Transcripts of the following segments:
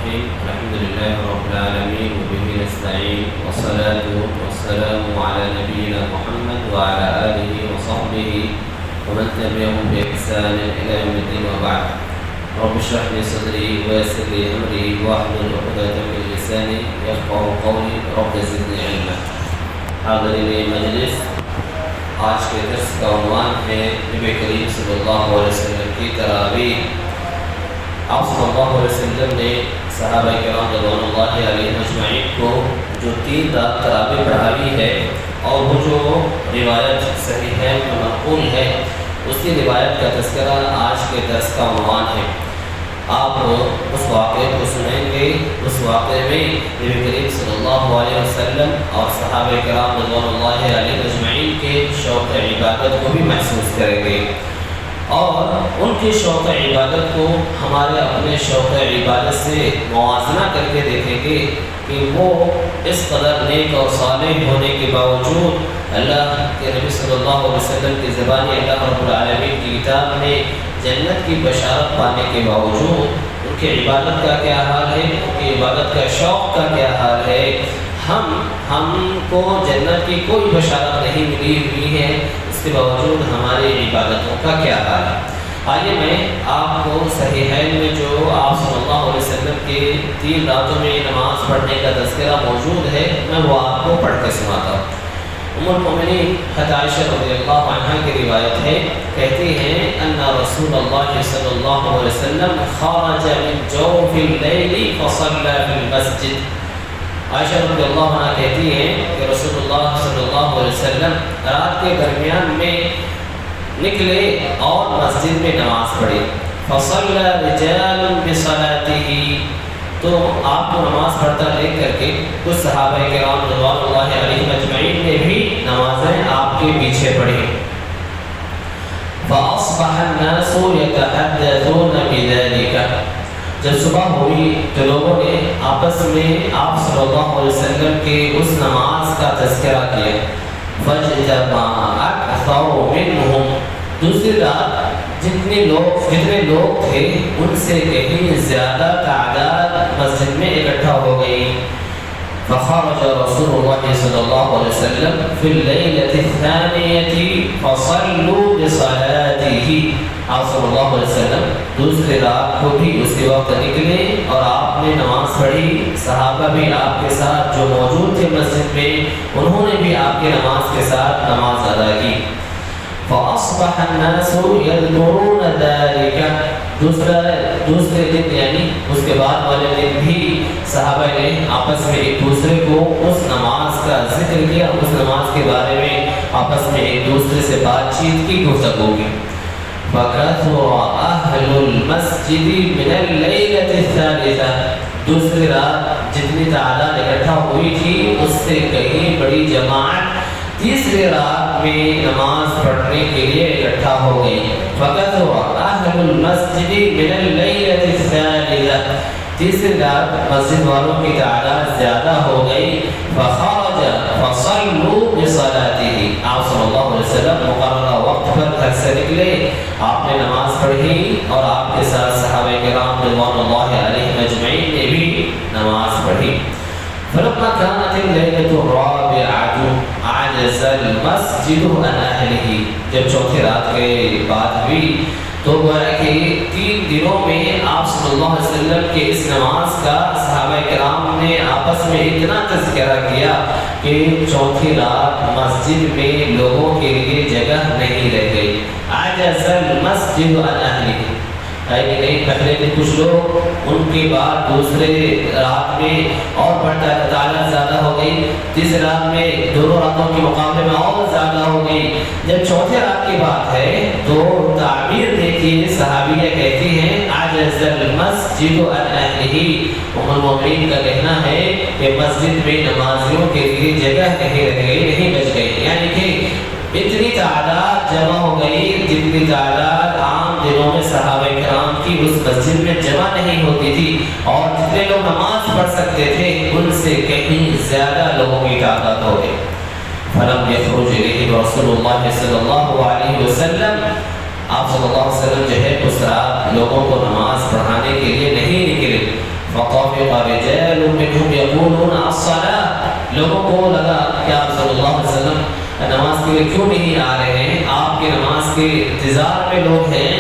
الرحيم الحمد لله رب العالمين وبه نستعين والصلاة والسلام على نبينا محمد وعلى آله وصحبه ومن تبعهم بإحسان إلى يوم الدين وبعد رب اشرح لي صدري ويسر لي أمري واحلل عقدة من لساني يفقهوا قولي رب زدني علما. حاضرین مجلس، آج کے درس کا عنوان ہے نبی کریم صلی اللہ علیہ وسلم کی تراویح. آپ صلی اللہ علیہ وسلم نے صحابہ کرام رضوان اللہ علیہ مجمعین کو جو 3 رات تراویح پڑھائی ہے اور وہ جو روایت صحیح ہے منقول ہے، اسی روایت کا تذکرہ آج کے درس کا عنوان ہے. آپ اس واقعے کو سنیں گے. اس واقعے میں نبی کریم صلی اللہ علیہ وسلم اور صحابہ کرام رضوان اللہ علیہ مجمعین کے شوق عبادت کو بھی محسوس کریں گے اور ان کی شوق عبادت کو ہمارے اپنے شوق عبادت سے موازنہ کر کے دیکھیں گے کہ وہ اس قدر نیک اور صالح ہونے کے باوجود اللہ کے نبی صلی اللہ علیہ وسلم کی زبانی اللہ رب العالمین کی کتاب میں جنت کی بشارت پانے کے باوجود ان کی عبادت کا کیا حال ہے، ان کی عبادت کا شوق کا کیا حال ہے. ہم کو جنت کی کوئی بشارت نہیں ملی ہوئی ہے، اس کے باوجود ہماری عبادتوں کا کیا حال ہے. آئیے میں آپ کو صحیحین میں جو آپ صلی اللہ علیہ وسلم کے 3 راتوں میں نماز پڑھنے کا تذکرہ موجود ہے، میں وہ آپ کو پڑھ کے سناتا ہوں. ام المؤمنین حضرت عائشہ رضی اللہ عنہا کی روایت ہے، کہتی ہیں ان رسول اللہ صلی اللہ علیہ وسلم خرج من جوف اللیل فصلى في المسجد. عائشہ رضی اللہ عنہ کہتی ہیں کہ رسول اللہ صلی اللہ علیہ وسلم رات کے درمیان میں نکلے اور مسجد میں نماز پڑھی. فصلى رجال بصلاته، تو آپ کو نماز پڑھتا دیکھ کر کے کچھ صحابہ کرام رضوان اللہ علیہ مجمعین نے بھی نمازیں آپ کے پیچھے پڑھی. فَأَصْبَحَ النَّاسُ يَتَحَدَّثُونَ بِذَلِكَ، جب صبح ہوئی تو لوگوں نے آپس میں آپ صلی اللہ علیہ وسلم کے اس نماز کا تذکرہ کیا. فَاجْتَمَعَ أَكْثَرُ مِنْهُمْ، دوسری رات جتنے لوگ تھے ان سے کہیں زیادہ تعداد مسجد میں اکٹھا ہو گئی. فخرج رسول اللہ صلی اللہ علیہ وسلم فی اللیلۃ الثانیۃ فصلوا بصلاتہ. آپ صلی اللہ علیہ وسلم دوسری رات کو بھی اس کے وقت نکلے اور آپ نے نماز پڑھی. صحابہ بھی آپ کے ساتھ جو موجود تھے مسجد میں، انہوں نے بھی آپ کے نماز کے ساتھ نماز ادا کی. فَأَصْبَحَ النَّاسُ يَذْكُرُونَ ذَلِكَ، دوسرے دن یعنی اس کے بعد والے دن بھی صحابہ نے آپس میں ایک دوسرے کو اس نماز کا ذکر کیا، اس نماز کے بارے میں آپس میں ایک دوسرے سے بات چیت کی، گفتگو کی. فَكَثُرَ أَهْلُ الْمَسْجِدِ مِنَ اللَّيْلَةِ الثَّالِثَةِ، دوسری رات جتنی تعداد اکٹھا ہوئی تھی اس سے کہیں بڑی جماعت تیسری رات میں نماز پڑھنے کے لیے اکٹھا ہو گئی. فَكَثُرَ أَهْلُ الْمَسْجِدِ مِنَ اللَّيْلَةِ الثَّالِثَةِ، تیسری رات مسجد والوں کی تعداد زیادہ ہو گئی. فَخَرَجَ فَصَلُّوا بِصَلَاتِهِ، آپ صلی اللہ علیہ وسلم مقررہ وقت پر گھر سے نکلے، آپ نے نماز پڑھی اور آپ کے ساتھ صحابہ کرام رضوان اللہ علیہ مجمعین نے بھی نماز پڑھی. فلما كانت الليلة الرابعة عجز المسجد عن أهله، جب چوتھی رات کے بعد ہوئی تو گویا کہ 3 دنوں میں آپ صلی اللہ علیہ وسلم کے اس نماز کا صحابہ کرام نے آپس میں اتنا تذکرہ کیا کہ چوتھی رات مسجد میں لوگوں کے لیے جگہ نہیں رہ گئی. عجز المسجد عن أهله، نہیں پہلے دن کچھ لوگ، ان کے بعد دوسرے رات میں اور بڑھتا تعداد زیادہ ہو گئی، تیسری رات میں دونوں راتوں کے مقابلے میں اور زیادہ ہو گئی. جب چوتھے رات کی بات ہے تو تعبیر دیکھیے، صحابیہ کہتی ہیں عجز المسجد عن اہلہ، ام المؤمنین کا کہنا ہے کہ مسجد میں نمازیوں کے لیے جگہ نہیں رہ گئی، نہیں بچ گئی. یعنی کہ اتنی تعداد جمع ہو گئی جتنی تعداد عام دنوں میں صحابہ کرام کی اس مسجد میں جمع نہیں ہوتی تھی، اور جتنے لوگ نماز پڑھ سکتے تھے ان سے کہیں زیادہ لوگوں کی تعداد ہو گئی. فلم يخرج إليه رسول الله صلی اللہ علیہ وسلم، آپ صلی اللہ علیہ وسلم جو ہے اس رات لوگوں کو نماز پڑھانے کے لیے نہیں نکلے. فقبل رجال منهم يقولون الصلاة، لوگوں کو لگا کہ آپ صلی اللہ علیہ وسلم نماز کے لیے کیوں نہیں آ رہے ہیں، آپ کے نماز کے انتظار میں لوگ ہیں،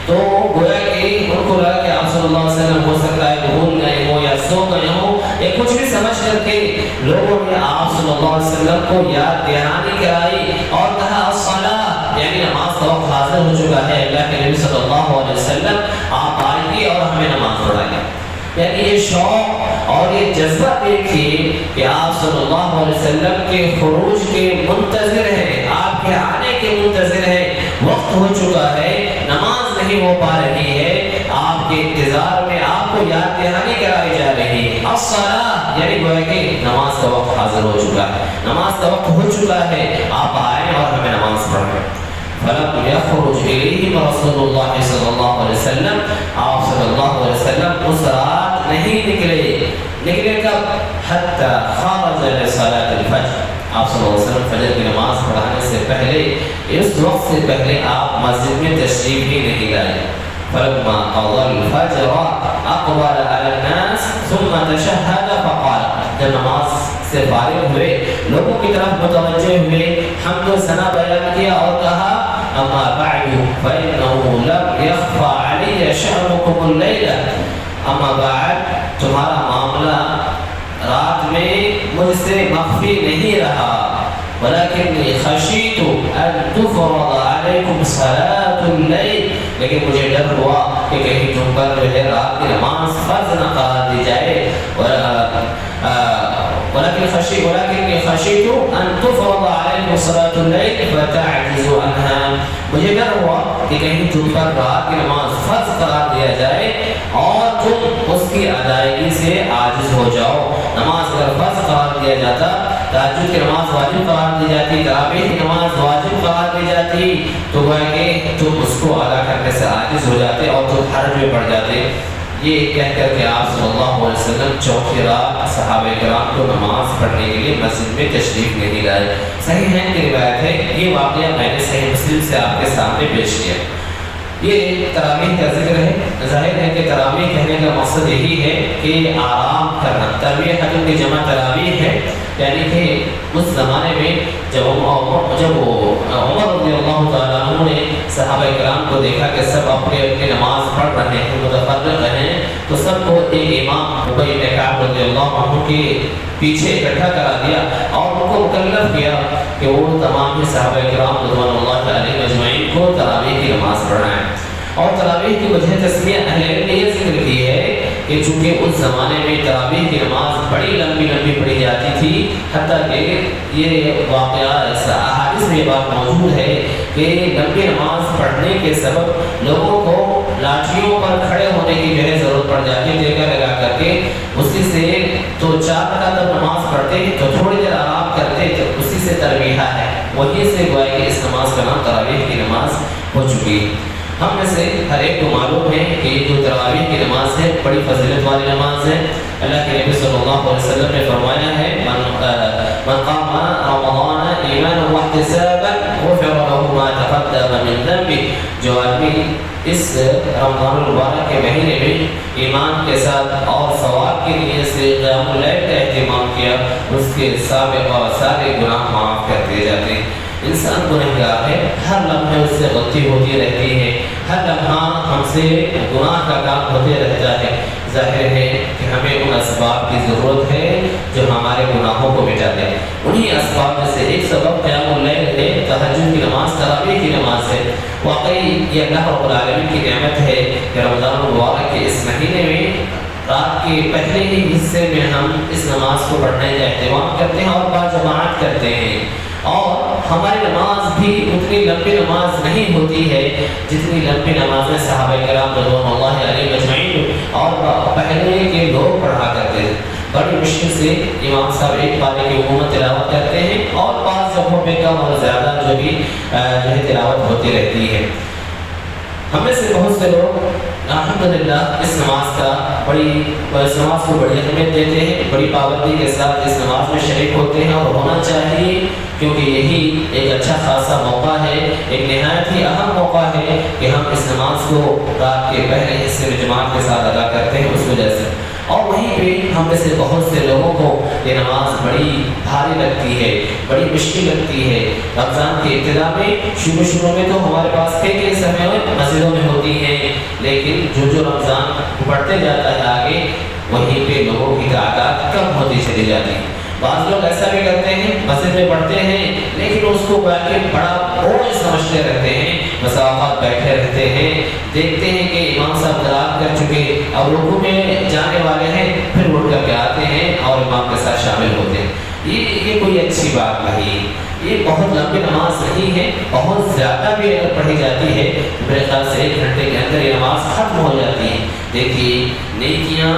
تو گویا کہ ان کو لگا کہ آپ صلی اللہ علیہ وسلم ہو سکتا ہے بھول گئے ہو یا سو گئے ہو، یا کچھ بھی سمجھ کر کے لوگوں نے آپ صلی اللہ علیہ وسلم کو یاد دہانی کرائی اور کہا الصلاۃ، یعنی نماز کا وقت حاضر ہو چکا ہے، اللہ کے نبی صلی اللہ علیہ وسلم آپ آئیے اور ہمیں نماز پڑھائیے۔ یعنی یہ شوق اور یہ جذبہ دیکھیے کہ آپ صلی اللہ علیہ وسلم کے خروج کے منتظر ہیں، آپ کے آنے کے منتظر ہیں، وقت ہو چکا ہے، نماز نہیں ہو پا رہی ہے، آپ کے انتظار میں آپ کو یاد دہانی کرائی جا رہی ہے۔ الصلاۃ یعنی گویا کہ نماز کا وقت حاضر ہو چکا ہے، نماز کا وقت ہو چکا ہے، آپ آئیں اور ہمیں نماز پڑھائیں۔ فلم يخرج إليهم رسول الله صلی اللہ علیہ وسلم، آپ صلی اللہ علیہ وسلم اس رات نہیں نکلے کب؟ حتی خرج لصلاة الفجر، آپ صلی اللہ علیہ وسلم فجر کی نماز پڑھانے سے پہلے، اس وقت سے پہلے آپ مسجد میں تشریف ہی نہیں لائے۔ فلما قضى الفجر اقبل على الناس ثم تشهد فقال، جب نماز سے فارغ ہوئے، لوگوں کی طرف متوجہ ہوئے، حمد و ثنا بیان کیا اور کہا اما بعد فإنه لم يخفى علي شأنكم الليلة، اما بعد تمہارا معاملہ رات میں مجھ سے مخفی نہیں رہا، ولكني خشيت أن تفرض عليكم صلاة الليل، لیکن مجھے ڈر ہوا کہ کہیں تم پر جو ہے رات کی نماز فرض نہ قرار دی جائے، ولكني خشيت أن تفرض عليكم صلاة الليل فتعجزوا عنها، مجھے ڈر ہوا کہ کہیں تم پر رات کی نماز فرض قرار دیا جائے اور تم اس کی ادائیگی سے عاجز ہو جاؤ۔ نماز اگر فرض قرار دیا جاتا، تہجد کی نماز واجب قرار دی جاتی، تراویح کی نماز واجب قرار دی جاتی، تو گویا کہ تم اس کو ادا کرنے سے عاجز ہو جاتے اور تم حرج میں پڑ جاتے۔ یہ کہہ کر کے آپ صلی اللہ علیہ وسلم چوتھی رات صحابہ کرام کو نماز پڑھنے کے لیے مسجد میں تشریف نہیں لائے۔ صحیح ہے کہ روایت ہے، یہ واقعہ میں نے صحیح مسلم سے آپ کے سامنے پیش کیا۔ یہ تراویح کا ذکر ہے، ظاہر ہے کہ تراویح کہنے کا مقصد یہی ہے کہ آرام کرنا، تراویح حجم کی جمع تراویح ہے، یعنی کہ اس زمانے میں جب عمر رضی اللہ تعالیٰ عنہ نے صحابہ کرام کو دیکھا کہ سب اپنے اپنی نماز پڑھ رہے ہیں، متفرق ہیں، تو سب کو ایک امام ابی بن کعب رضی اللہ عنہ کے پیچھے اکٹھا کرا دیا اور ان کو مکلف کیا کہ وہ تمام صحابہ کرام رضوان اللہ علیہم اجمعین کو تراویح کی نماز پڑھائیں۔ اور تراویح کی وجہ تسمیہ اہل علم نے یہ ذکر کی ہے کہ چونکہ اس زمانے میں تراویح کی نماز بڑی لمبی پڑھی جاتی تھی، حتیٰ کہ یہ واقعہ احادیث میں یہ بات موجود ہے کہ لمبی نماز پڑھنے کے سبب لوگوں کو لاٹھیوں پر کھڑے ہونے کی جو ہے ضرورت پڑ جاتی، جگہ لگا کر کے اسی سے تو 4 رکعت جب نماز پڑھتے تو تھوڑی دیر آرام کرتے، تو اسی سے تربیحہ ہے، وہی سے گویا کہ اس نماز کا نام تراویح کی نماز ہو چکی۔ ہم میں سے ہر ایک کو معلوم ہے کہ جو تراویح کی نماز ہے بڑی فضیلت والی نماز ہے۔ اللہ کے نبی صلی اللہ علیہ وسلم نے فرمایا ہے من قام رمضان ایمانا واحتسابا غفر له ما تقدم من ذنبه، جو آدمی اس رمضان المبارک کے مہینے میں ایمان کے ساتھ اور ثواب کے لیے سے قیام اللیل کا اہتمام کیا، اس کے سابق اور سارے گناہ معاف کر دیے جاتے ہیں۔ انسان گنہگار ہے، ہر لمحے اس سے غلطی ہوتی رہتی ہے، ہر لمحہ ہم سے گناہ کا کام ہوتے رہتا ہے۔ ظاہر ہے کہ ہمیں ان اسباب کی ضرورت ہے جو ہمارے گناہوں کو مٹا دیں۔ انہی اسباب میں سے ایک سبب قیام اللیل ہے، تہجد کی نماز، تراویح کی نماز ہے۔ واقعی یہ اللہ رب العالمین کی نعمت ہے کہ رمضان المبارک کے اس مہینے میں رات کے پہلے ہی حصے میں ہم اس نماز کو پڑھنے کا اہتمام کرتے ہیں اور باجماعت کرتے ہیں، اور ہماری نماز بھی اتنی لمبی نماز نہیں ہوتی ہے جتنی لمبی نمازیں صحابہ کرام رضوان اللہ علیہم اجمعین اور پہلے کے لوگ پڑھا کرتے ہیں۔ بڑی مشکل سے امام صاحب ایک پارے کی عموماً تلاوت کرتے ہیں اور 5 جگہوں پہ کم اور زیادہ جو ہے تلاوت ہوتی رہتی ہے۔ ہم میں سے بہت سے لوگ الحمدللہ اس نماز کو بڑی اہمیت دیتے ہیں، بڑی پابندی کے ساتھ اس نماز میں شریک ہوتے ہیں، اور ہونا چاہیے کیونکہ یہی ایک اچھا خاصا موقع ہے، ایک نہایت ہی اہم موقع ہے کہ ہم اس نماز کو رات کے پہلے حصے میں جماعت کے ساتھ ادا کرتے ہیں۔ اس وجہ سے اور وہیں پہ ہم میں سے بہت سے لوگوں کو یہ نماز بڑی بھاری لگتی ہے، بڑی مشکل لگتی ہے۔ رمضان کی ابتدا میں شروع میں تو ہمارے پاس کئی سمے مسجدوں میں ہوتی ہیں، لیکن جو رمضان بڑھتے جاتا ہے آگے، وہیں پہ لوگوں کی تعداد کم ہوتی چلی جاتی ہے۔ بعض لوگ ایسا بھی کرتے ہیں، مسجد میں پڑھتے ہیں لیکن اس کو بڑا بوجھ سمجھتے رہتے ہیں، مسافات بیٹھے رہتے ہیں، دیکھتے ہیں کہ امام صاحب قرات کر چکے، اب رکوع میں جانے والے ہیں، پھر اٹھ کر کے آتے ہیں اور امام کے ساتھ شامل ہوتے ہیں۔ یہ کوئی اچھی بات نہیں، یہ بہت لمبی نماز نہیں ہے، بہت زیادہ بھی اگر پڑھی جاتی ہے میرے خیال سے 1 گھنٹے کے اندر یہ نماز ختم ہو جاتی ہے۔ دیکھیے نیکیاں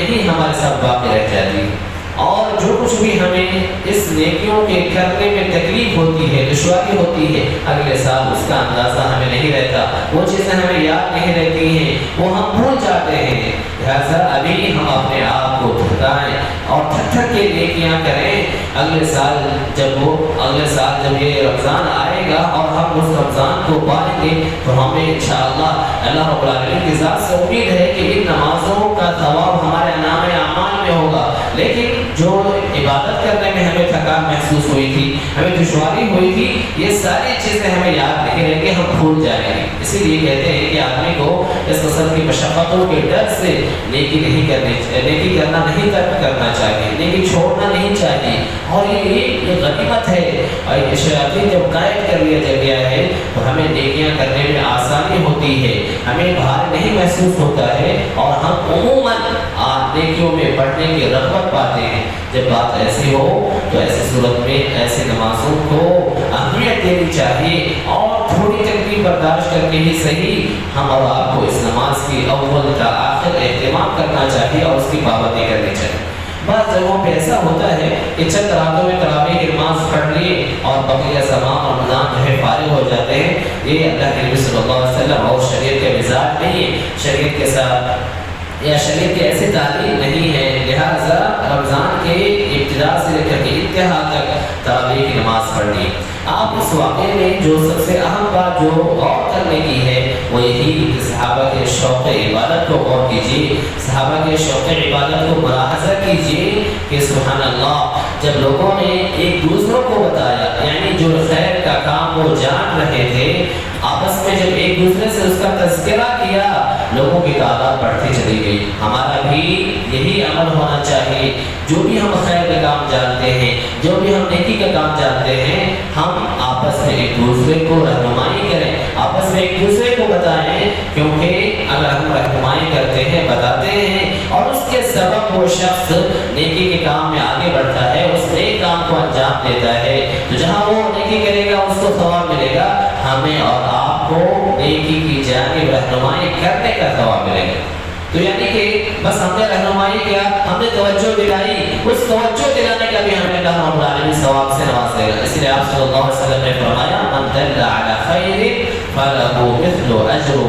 ہی ہمارے ساتھ باقی رہ جاتی ہیں، اور جو کچھ بھی ہمیں اس نیکیوں کے کرنے میں تکلیف ہوتی ہے، دشواری ہوتی ہے، اگلے سال اس کا اندازہ ہمیں نہیں رہتا، وہ چیزیں ہمیں یاد نہیں رہتی ہیں، وہ ہم بھول جاتے ہیں۔ لہٰذا ابھی ہم اپنے آپ کو تھکائیں اور تھک کے نیکیاں کریں۔ اگلے سال جب یہ رمضان آئے گا اور ہم اس رمضان کو پائیں گے تو ہمیں انشاءاللہ اللہ رب العالمین کی ذات سے امید ہے کہ ان نمازوں کا ثواب ہمارے نام اعمال میں ہوگا، لیکن جو عبادت کرنے میں ہمیں تھکان محسوس ہوئی تھی، ہمیں دشواری ہوئی تھی، یہ ساری چیزیں ہمیں یاد نہیں رہیں گے، ہم بھول جائیں گے۔ اسی لیے کہتے ہیں کہ آدمی کو اس قسم کی مشقتوں کے ڈر سے نیکی کرنا نہیں ترک کرنا چاہیے، نیکی چھوڑنا نہیں چاہیے، اور یہ غنیمت ہے۔ اور یہ شیاطین جب قائد کر لیا گیا ہے تو ہمیں نیکیاں کرنے میں آسانی ہوتی ہے، ہمیں بھار نہیں محسوس ہوتا ہے، اور ہم عموماً نیکیوں میں بڑھنے کی رغبت پاتے ہیں۔ جب بات ایسی ہو تو ایسی صورت میں ایسی نمازوں کو اہمیت دینی چاہیے، اور تھوڑی تکلیف برداشت کر کے ہی صحیح ہم اور آپ کو اس نماز کی اول تا آخر اہتمام کرنا چاہیے اور اس کی پابندی کرنی چاہیے۔ بعض جگہوں پہ ایسا ہوتا ہے کہ چند راتوں میں تراویح کی نماز پڑھ لیے اور بقیہ زمان اور رمضان جو ہے فارغ ہو جاتے ہیں۔ یہ اللہ کے نبی صلی اللہ علیہ وسلم اور شریعت کے مزاج نہیں ہے، شریعت کے ساتھ یا شریعت کی ایسی تعلیم نہیں ہے۔ لہٰذا رمضان کے ابتدا سے لے کر کے انتہا تک تراویح کی نماز پڑھنی۔ آپ اس واقعے میں جو سب سے اہم بات جو غور کرنے کی ہے وہ یہی کہ صحابہ کے شوق عبادت کو غور کیجیے، صحابہ کے شوق عبادت کو ملاحظہ کیجیے کہ سبحان اللہ، جب لوگوں نے ایک دوسروں کو بتایا، یعنی جو خیر کا کام وہ جان رہے تھے، آپس میں جب ایک دوسرے سے اس کا تذکرہ کیا، لوگوں کی تعداد بڑھتی چلی گئی۔ ہمارا بھی یہی عمل ہونا چاہیے، جو بھی ہم خیر کا کام جانتے ہیں، جو بھی ہم نیکی کا کام جانتے ہیں، ہم آپس میں ایک دوسرے کو رہنمائی کریں، آپس میں ایک دوسرے کو بتائیں، کیونکہ اگر ہم رہنمائی کرتے ہیں، بتاتے ہیں، اور اس کے سبب وہ شخص نیکی کے کام میں آگے بڑھتا ہے، اس نیک کام کو انجام دیتا ہے، تو جہاں وہ نیکی کرے گا اس کو ثواب ملے گا، ہمیں اور آپ کو نیکی کی جانب رہنمائی کرنے کا ثواب ملے گا۔ تو یعنی کہ بس ہم نے رہنمائی کیا، ہم نے توجہ دلائی، اس توجہ دلانے کا بھی ہمیں اللہ رب العالمین ثواب سے نوازے گا۔ اس لیے آپ صلی اللہ علیہ وسلم نے فرمایا من دل علی خیر فلہ مثل اجر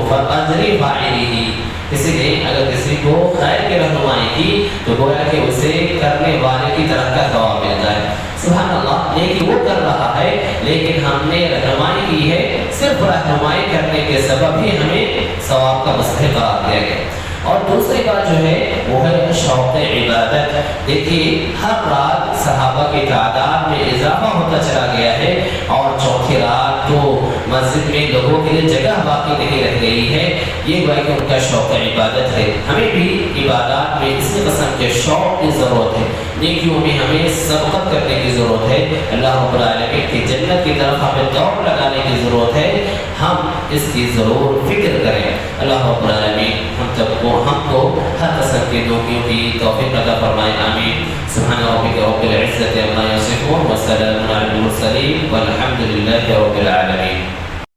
فاعلہ۔ اسی لیے اگر کسی کو خیر کی رہنمائی کی تو گویا کہ اسے کرنے والے کی طرح کا ثواب ملتا ہے۔ سبحان اللہ، نیکی وہ کر رہا ہے لیکن ہم نے رہنمائی کی ہے، صرف رہنمائی کرنے کے سبب ہی ہمیں ثواب کا مستحق قرار دیا گیا۔ اور دوسری بات جو ہے وہ ہے شوق عبادت۔ دیکھیے ہر رات صحابہ کی تعداد میں اضافہ ہوتا چلا گیا ہے، اور چوتھی رات تو مسجد میں لوگوں کے لیے جگہ باقی نہیں رہ گئی ہے۔ یہ گویا کہ ان کا شوق عبادت ہے۔ ہمیں بھی عبادات میں اسی قسم کے شوق کی ضرورت ہے، نیکیوں میں ہمیں سبقت کرنے کی ضرورت ہے، اللہ رب العالمین کی جنت کی طرف ہمیں دوڑ لگانے کی ضرورت ہے۔ ہم اس کی ضرور فکر کریں۔ اللہ رب العالمین ہم کو ہر قسم کی نیکیوں کی توفیق عطا فرمائے، آمین۔ سبحان ربک رب العزة عما یصفون وسلام علی المرسلین والحمد للہ رب العالمین۔